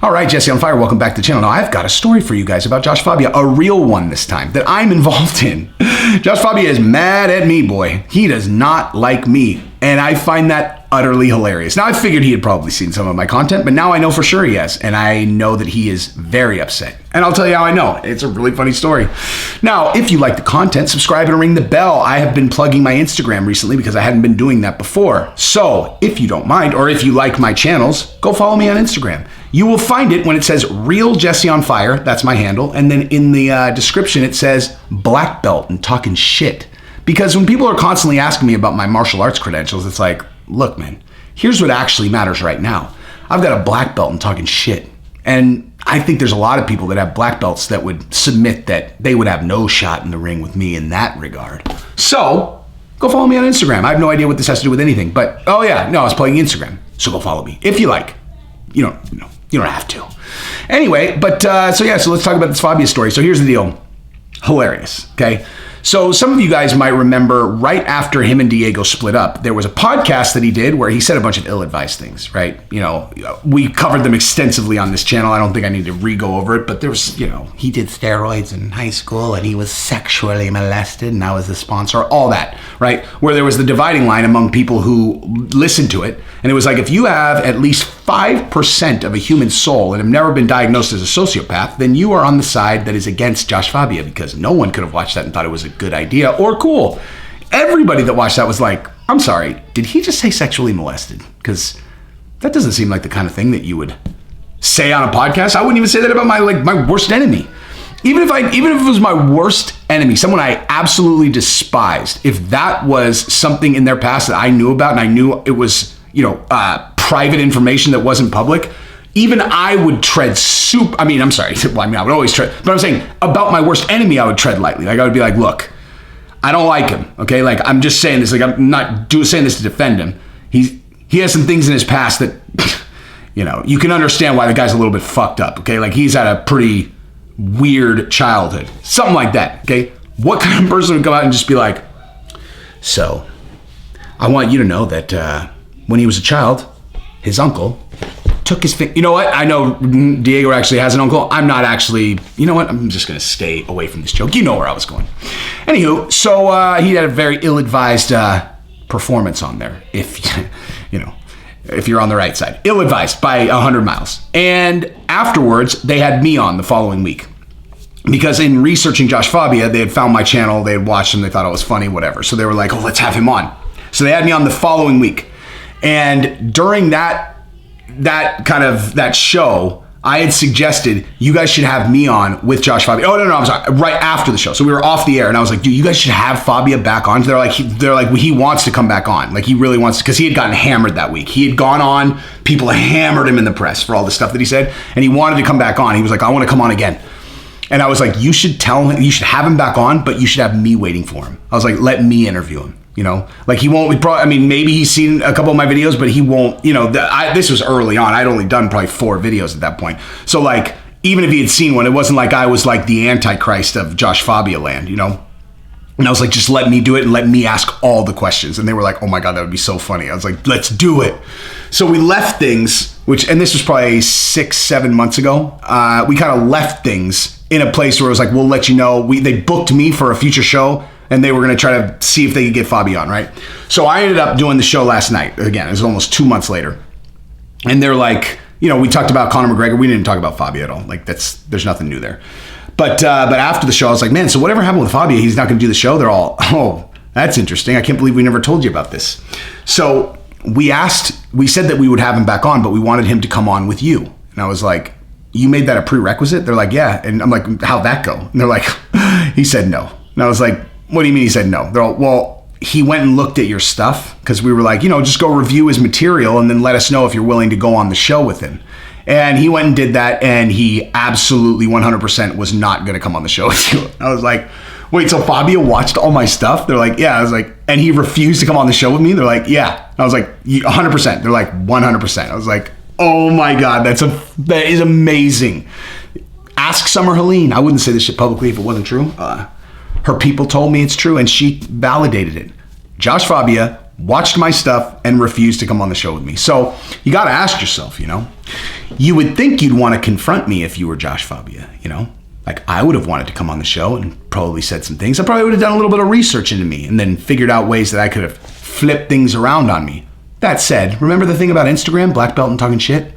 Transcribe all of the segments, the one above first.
All right, Jesse on Fire, welcome back to the channel. Now, I've got a story for you guys about Josh Fabia, a real one this time, that I'm involved in. Josh Fabia is mad at me, boy. He does not like me, and I find that utterly hilarious. Now, I figured he had probably seen some of my content, but now I know for sure he has, and I know that he is very upset. And I'll tell you how I know. It's a really funny story. Now, if you like the content, subscribe and ring the bell. I have been plugging my Instagram recently because I hadn't been doing that before. So, if you don't mind, or if you like my channels, go follow me on Instagram. You will find it when it says Real Jesse on Fire. That's my handle. And then in the description, it says black belt and talking shit. Because when people are constantly asking me about my martial arts credentials, it's like, look, man, here's what actually matters right now. I've got a black belt and talking shit. And I think there's a lot of people that have black belts that would submit that they would have no shot in the ring with me in that regard. So, go follow me on Instagram. I have no idea what this has to do with anything. But, oh yeah, no, I was playing Instagram. So go follow me if you like. You don't have to. Anyway, but so let's talk about this Fabia story. So here's the deal. Hilarious, okay? So some of you guys might remember right after him and Diego split up, there was a podcast that he did where he said a bunch of ill-advised things, right? You know, we covered them extensively on this channel. I don't think I need to re-go over it, but there was, he did steroids in high school and he was sexually molested and I was the sponsor, all that, right? Where there was the dividing line among people who listened to it. And it was like, if you have at least 5% of a human soul and have never been diagnosed as a sociopath, then you are on the side that is against Josh Fabia, because no one could have watched that and thought it was a good idea or cool. Everybody that watched that was like, I'm sorry, did he just say sexually molested? Because that doesn't seem like the kind of thing that you would say on a podcast. I wouldn't even say that about my worst enemy. Even if it was my worst enemy, someone I absolutely despised, if that was something in their past that I knew about and I knew it was, private information that wasn't public, even I would tread soup. I would always tread, but I'm saying about my worst enemy, I would tread lightly. Like I would be like, look, I don't like him. Okay. Like I'm just saying this, like I'm not saying this to defend him. He has some things in his past that, you can understand why the guy's a little bit fucked up. Okay. Like he's had a pretty weird childhood, something like that. Okay. What kind of person would come out and just be like, so I want you to know that, when he was a child, his uncle took his finger. You know what? I know Diego actually has an uncle. I'm not actually, you know what? I'm just going to stay away from this joke. You know where I was going. Anywho, so he had a very ill-advised performance on there. If you're on the right side. Ill-advised by 100 miles. And afterwards, they had me on the following week. Because in researching Josh Fabia, they had found my channel, they had watched him, they thought I was funny, whatever. So they were like, oh, let's have him on. So they had me on the following week. And during that show, I had suggested you guys should have me on with Josh Fabia. Oh, no, I'm sorry. Right after the show. So we were off the air and I was like, dude, you guys should have Fabia back on. They're like, he wants to come back on. Like he really wants to, because he had gotten hammered that week. He had gone on, people hammered him in the press for all the stuff that he said. And he wanted to come back on. He was like, I want to come on again. And I was like, you should tell him, you should have him back on, but you should have me waiting for him. I was like, let me interview him. Like he won't, maybe he's seen a couple of my videos, but he won't, this was early on. I'd only done probably 4 videos at that point. So like, even if he had seen one, it wasn't like I was like the Antichrist of Josh Fabia land, And I was like, just let me do it and let me ask all the questions. And they were like, oh my God, that would be so funny. I was like, let's do it. So we left things, and this was probably 6-7 months ago. We kind of left things in a place where it was like, we'll let you know. They booked me for a future show. And they were going to try to see if they could get Fabia on, right? So I ended up doing the show last night. Again, it was almost 2 months later. And they're like, we talked about Conor McGregor. We didn't talk about Fabia at all. Like there's nothing new there. But after the show, I was like, man, so whatever happened with Fabia, he's not going to do the show. They're all, oh, that's interesting. I can't believe we never told you about this. So we said that we would have him back on, but we wanted him to come on with you. And I was like, you made that a prerequisite? They're like, yeah. And I'm like, how'd that go? And they're like, he said no. And I was like, what do you mean he said no? They're all, well, he went and looked at your stuff because we were like, just go review his material and then let us know if you're willing to go on the show with him. And he went and did that, and he absolutely 100% was not going to come on the show with you. I was like, wait, so Fabia watched all my stuff? They're like, yeah. I was like, and he refused to come on the show with me? They're like, yeah. I was like, 100%. They're like, 100%. I was like, oh my God, that is amazing. Ask Summer Helene. I wouldn't say this shit publicly if it wasn't true. Her people told me it's true, and she validated it. Josh Fabia watched my stuff, and refused to come on the show with me. So you got to ask yourself, you would think you'd want to confront me if you were Josh Fabia, Like I would have wanted to come on the show and probably said some things. I probably would have done a little bit of research into me and then figured out ways that I could have flipped things around on me. That said, remember the thing about Instagram, black belt and talking shit?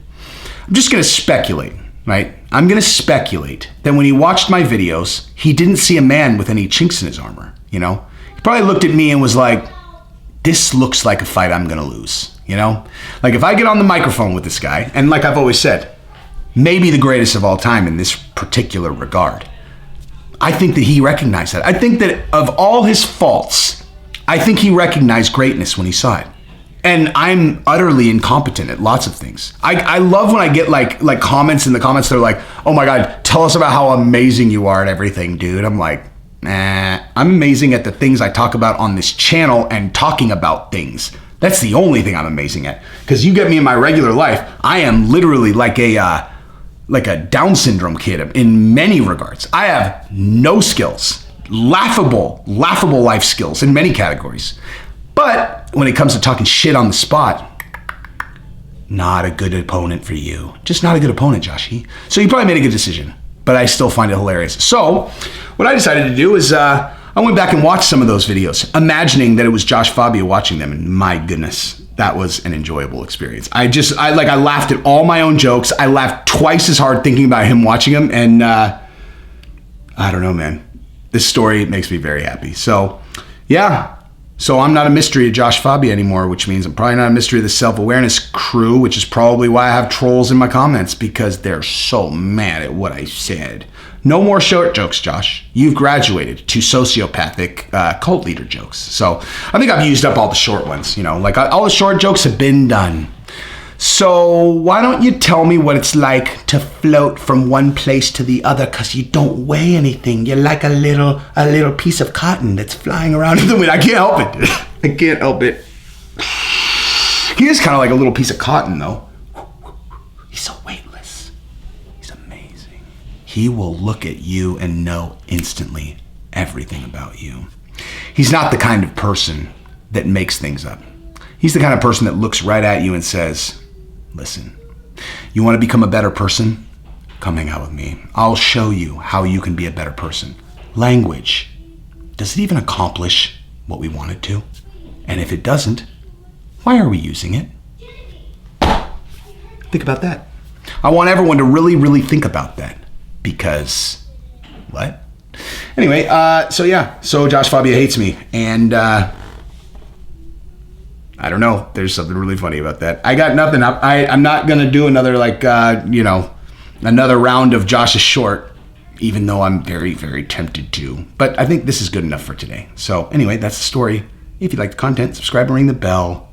I'm just going to speculate, right? I'm going to speculate that when he watched my videos, he didn't see a man with any chinks in his armor, He probably looked at me and was like, this looks like a fight I'm going to lose, Like if I get on the microphone with this guy, and like I've always said, maybe the greatest of all time in this particular regard, I think that he recognized that. I think that of all his faults, I think he recognized greatness when he saw it. And I'm utterly incompetent at lots of things. I love when I get like comments in the comments that are like, oh my God, tell us about how amazing you are at everything, dude. I'm like, I'm amazing at the things I talk about on this channel and talking about things. That's the only thing I'm amazing at. Because you get me in my regular life, I am literally like a Down syndrome kid in many regards. I have no skills, laughable life skills in many categories. But when it comes to talking shit on the spot, not a good opponent for you. Just not a good opponent, Joshy. So you probably made a good decision, but I still find it hilarious. So what I decided to do is I went back and watched some of those videos, imagining that it was Josh Fabia watching them, and my goodness, that was an enjoyable experience. I laughed at all my own jokes. I laughed twice as hard thinking about him watching them, and I don't know, man. This story makes me very happy. So, yeah. So I'm not a mystery to Josh Fabia anymore, which means I'm probably not a mystery to the self-awareness crew, which is probably why I have trolls in my comments, because they're so mad at what I said. No more short jokes, Josh. You've graduated to sociopathic cult leader jokes. So I think I've used up all the short ones, like all the short jokes have been done. So why don't you tell me what it's like to float from one place to the other, because you don't weigh anything. You're like a little piece of cotton that's flying around in the wind. I can't help it. I can't help it. He is kind of like a little piece of cotton, though. He's so weightless. He's amazing. He will look at you and know instantly everything about you. He's not the kind of person that makes things up. He's the kind of person that looks right at you and says, listen, you want to become a better person? Come hang out with me. I'll show you how you can be a better person. Language. Does it even accomplish what we want it to? And if it doesn't, why are we using it? Think about that. I want everyone to really, really think about that. Because, what? Anyway, so Josh Fabia hates me. And, I don't know. There's something really funny about that. I got nothing. I'm not going to do another, another round of Josh is short, even though I'm very, very tempted to. But I think this is good enough for today. So anyway, that's the story. If you like the content, subscribe and ring the bell.